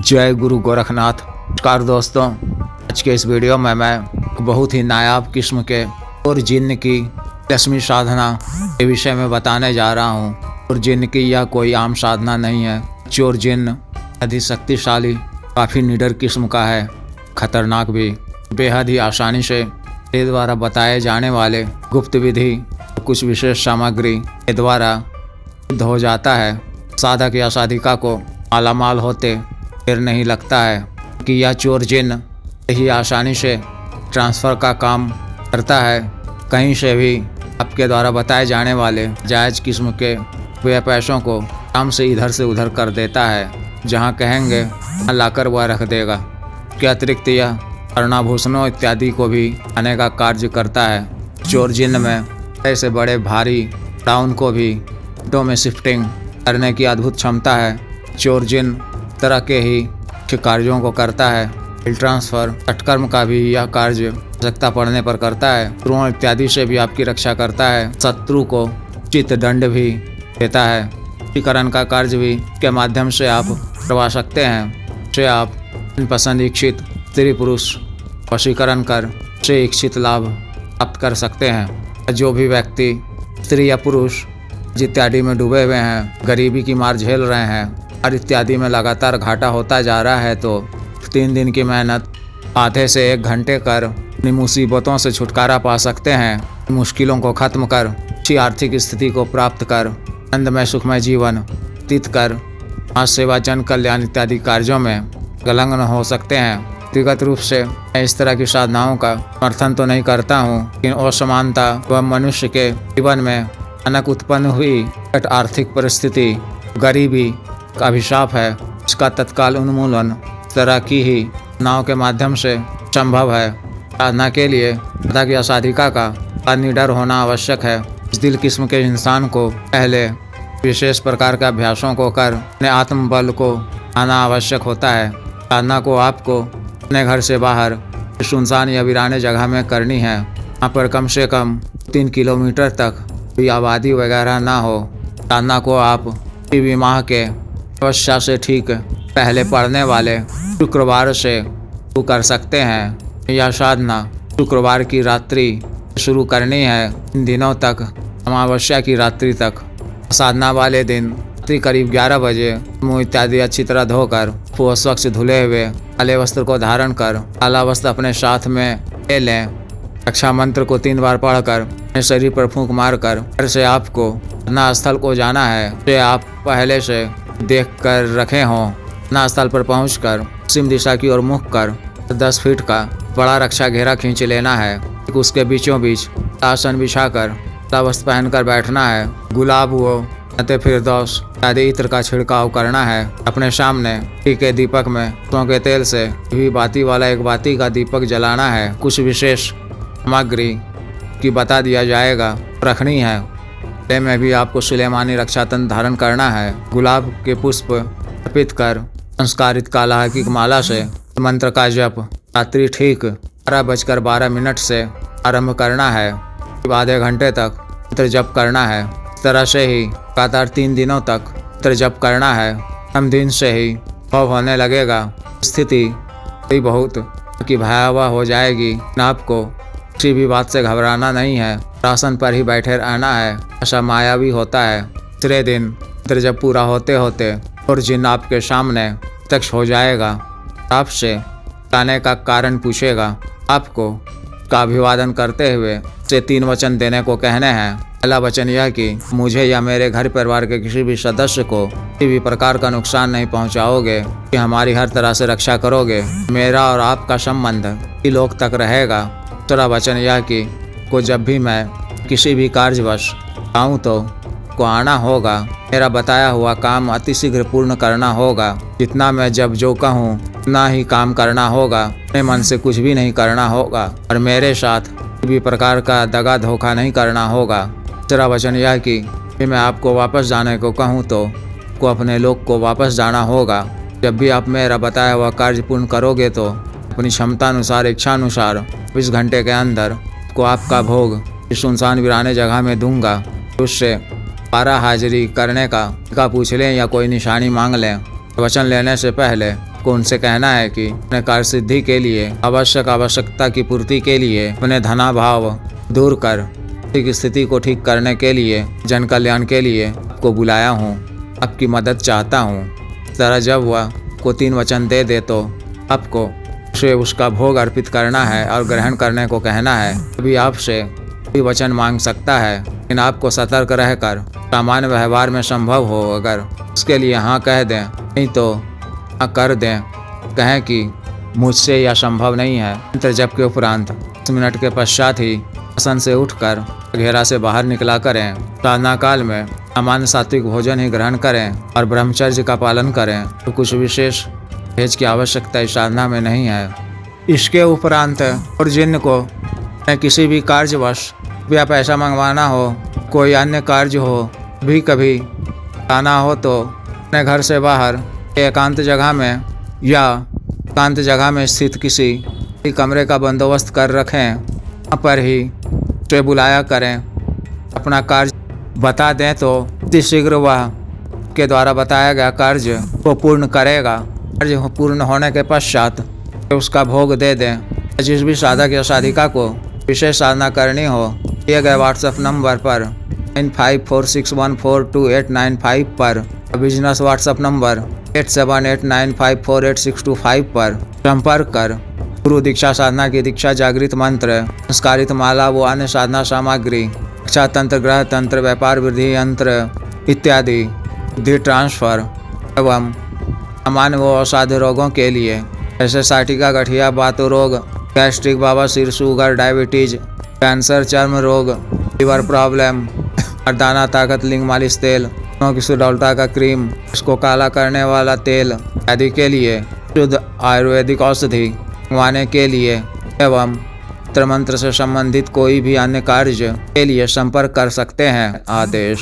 जय गुरु गोरखनाथ। नमस्कार दोस्तों, आज के इस वीडियो में मैं बहुत ही नायाब किस्म के और जिन्न की रस्मी साधना के विषय में बताने जा रहा हूँ। और जिन्न की यह कोई आम साधना नहीं है। चोर जिन्न अधिक शक्तिशाली, काफ़ी निडर किस्म का है, खतरनाक भी, बेहद ही आसानी से मेरे द्वारा बताए जाने वाले गुप्त विधि कुछ विशेष सामग्री के द्वारा सिद्ध हो जाता है। साधक या साधिका को मालामाल होते देर नहीं लगता है कि यह चोर जिन्न ही आसानी से ट्रांसफ़र का काम करता है। कहीं से भी आपके द्वारा बताए जाने वाले जायज़ किस्म के रुपये पैसों को आराम से इधर से उधर कर देता है। जहां कहेंगे वहाँ लाकर वह रख देगा। इसके अतिरिक्त यह कर्णाभूषणों इत्यादि को भी आने का कार्य करता है। चोर जिन्न में ऐसे बड़े भारी टाउन को भी मिनटों में शिफ्टिंग करने की अद्भुत क्षमता है। चोर जिन्न तरह के ही मुख्य कार्यों को करता है। बिल ट्रांसफ़र, तत्कर्म का भी यह कार्य आवश्यकता पड़ने पर करता है। शत्रुओं इत्यादि से भी आपकी रक्षा करता है। शत्रु को उचित दंड भी देता है। वशीकरण का कार्य भी के माध्यम से आप करवा सकते हैं। से आप पसंद इच्छित स्त्री पुरुष वशीकरण कर से इच्छित लाभ प्राप्त कर सकते हैं। जो भी व्यक्ति स्त्री या पुरुष इत्यादि में डूबे हुए हैं, गरीबी की मार झेल रहे हैं और इत्यादि में लगातार घाटा होता जा रहा है, तो 3 दिन की मेहनत आधे से 1 घंटे कर अपनी मुसीबतों से छुटकारा पा सकते हैं। मुश्किलों को खत्म कर अच्छी आर्थिक स्थिति को प्राप्त कर आनंदमय सुखमय जीवन व्यतीत कर समाज सेवा, जन कल्याण इत्यादि कार्यों में संलग्न हो सकते हैं। व्यक्तिगत रूप से मैं इस तरह की साधनाओं का समर्थन तो नहीं करता हूँ, लेकिन असमानता व मनुष्य के जीवन में अचानक उत्पन्न हुई आर्थिक परिस्थिति गरीबी का अभिशाप है। इसका तत्काल उन्मूलन इस तरह की ही नाव के माध्यम से संभव है। साधना के लिए साधक या साधिका का निडर होना आवश्यक है। इस दिल किस्म के इंसान को पहले विशेष प्रकार के अभ्यासों को कर अपने आत्मबल को आना आवश्यक होता है। साधना को आपको अपने घर से बाहर सुनसान या वीराने जगह में करनी है। यहाँ पर कम से कम 3 किलोमीटर तक कोई आबादी वगैरह ना हो। साधना को आप किसी माह के अवस्या से ठीक पहले पड़ने वाले शुक्रवार से शुरू कर सकते हैं। यह साधना शुक्रवार की रात्रि शुरू करनी है। इन दिनों तक अमावस्या की रात्रि तक। साधना वाले दिन रात्रि करीब 11 बजे मुँह इत्यादि अच्छी तरह धोकर स्वच्छ धुले हुए काले वस्त्र को धारण कर काला वस्त्र अपने साथ में ले लें। रक्षा मंत्र को 3 बार पढ़कर अपने शरीर पर फूंक मारकर घर से आपको साधना स्थल को जाना है। जो आप पहले से देख कर रखे हों। साधना स्थल पर पहुंचकर पश्चिम दिशा की ओर मुख कर 10 फीट का बड़ा रक्षा घेरा खींच लेना है। उसके बीचों बीच आसन बिछाकर काला वस्त्र पहनकर बैठना है। गुलाब व फिरदौस आदि इत्र का छिड़काव करना है। अपने सामने घी के दीपक में सरसों के तेल से भी बाती वाला एक बाती का दीपक जलाना है। कुछ विशेष सामग्री की बता दिया जाएगा रखनी है। गले में भी आपको सुलेमानी रक्षा तंत्र धारण करना है। गुलाब के पुष्प अर्पित कर संस्कारित काला की माला से मंत्र का जप रात्रि ठीक 12:12 से आरंभ करना है। आधे घंटे तक मंत्र जप करना है। इस तरह से ही लगातार 3 दिनों तक मंत्र जप करना है। हम दिन से ही अनुभव होने लगेगा। स्थिति बहुत की भयावह हो जाएगी। आपको किसी भी बात से घबराना नहीं है। आसन पर ही बैठे रहना है। ऐसा मायावी होता है। तीसरे दिन मंत्र जब पूरा होते होते और जिन्न आपके सामने प्रत्यक्ष हो जाएगा। आपसे आने का कारण पूछेगा। आपको का अभिवादन करते हुए से 3 वचन देने को कहने हैं। पहला वचन यह कि मुझे या मेरे घर परिवार के किसी भी सदस्य को किसी भी प्रकार का नुकसान नहीं पहुंचाओगे, कि हमारी हर तरह से रक्षा करोगे। मेरा और आपका संबंध कई लोग तक रहेगा। दूसरा वचन यह कि को जब भी मैं किसी भी कार्यवश आऊँ तो को आना होगा। मेरा बताया हुआ काम अतिशीघ्र पूर्ण करना होगा। जितना मैं जब जो कहूँ उतना ही काम करना होगा। अपने मन से कुछ भी नहीं करना होगा और मेरे साथ किसी भी प्रकार का दगा धोखा नहीं करना होगा। तीसरा वचन यह कि मैं आपको वापस जाने को कहूँ तो को अपने लोग को वापस जाना होगा। जब भी आप मेरा बताया हुआ कार्य पूर्ण करोगे तो अपनी क्षमता अनुसार, इच्छा अनुसार 20 घंटे के अंदर को आपका भोग इस सुनसान वीराने जगह में दूंगा। उससे 12 हाजिरी करने का पूछ लें या कोई निशानी मांग लें। वचन लेने से पहले को उनसे कहना है कि अपने कार्य सिद्धि के लिए आवश्यकता की पूर्ति के लिए अपने धनाभाव दूर कर की स्थिति को ठीक करने के लिए जन कल्याण के लिए आपको बुलाया हूँ, आपकी मदद चाहता हूँ। इस तरह जब वह को 3 वचन दे दे तो आपको उसे उसका भोग अर्पित करना है और ग्रहण करने को कहना है। अभी आपसे कोई वचन मांग सकता है, लेकिन आपको सतर्क रहकर सामान्य व्यवहार में संभव हो अगर उसके लिए हाँ कह दें, नहीं तो हाँ कर दें। कहें कि मुझसे यह संभव नहीं है। मंत्र जप के उपरांत 10 मिनट के पश्चात ही आसन से उठकर घेरा से बाहर निकला करें। साधना काल में सामान्य सात्विक भोजन ही ग्रहण करें और ब्रह्मचर्य का पालन करें। तो कुछ विशेष परहेज की आवश्यकता इस साधना में नहीं है। इसके उपरांत और जिन को किसी भी कार्यवश या पैसा मंगवाना हो, कोई अन्य कार्य हो, भी कभी आना हो तो अपने घर से बाहर एकांत जगह में या एकांत जगह में स्थित किसी कमरे का बंदोबस्त कर रखें। वहाँ पर ही उसे बुलाया करें। अपना कार्य बता दें तो अति शीघ्र वह के द्वारा बताया गया कार्य को पूर्ण करेगा। कार्य पूर्ण होने के पश्चात उसका भोग दे दें। जिस भी साधक या साधिका को विशेष साधना करनी हो, दिए गए व्हाट्सएप नंबर पर 9546142895 पर, बिजनेस व्हाट्सएप नंबर 8789548625 पर संपर्क कर गुरु दीक्षा साधना की दीक्षा, जागृत मंत्र, संस्कारित माला व अन्य साधना सामग्री, शिक्षा तंत्र, ग्रह तंत्र, व्यापार वृद्धि यंत्र इत्यादि, बुद्धि ट्रांसफर एवं सामान्य व असाध्य रोगों के लिए जैसे साइटिका, गठिया, बातु रोग, गैस्ट्रिक, बवासीर, शुगर, डायबिटीज, कैंसर, चर्म रोग, लीवर प्रॉब्लम, मर्दाना ताकत, लिंग मालिश तेल, की सुडौलता का क्रीम, इसको काला करने वाला तेल आदि के लिए शुद्ध आयुर्वेदिक औषधि मंगवाने के लिए एवं मंत्र से संबंधित कोई भी अन्य कार्य के लिए संपर्क कर सकते हैं। आदेश।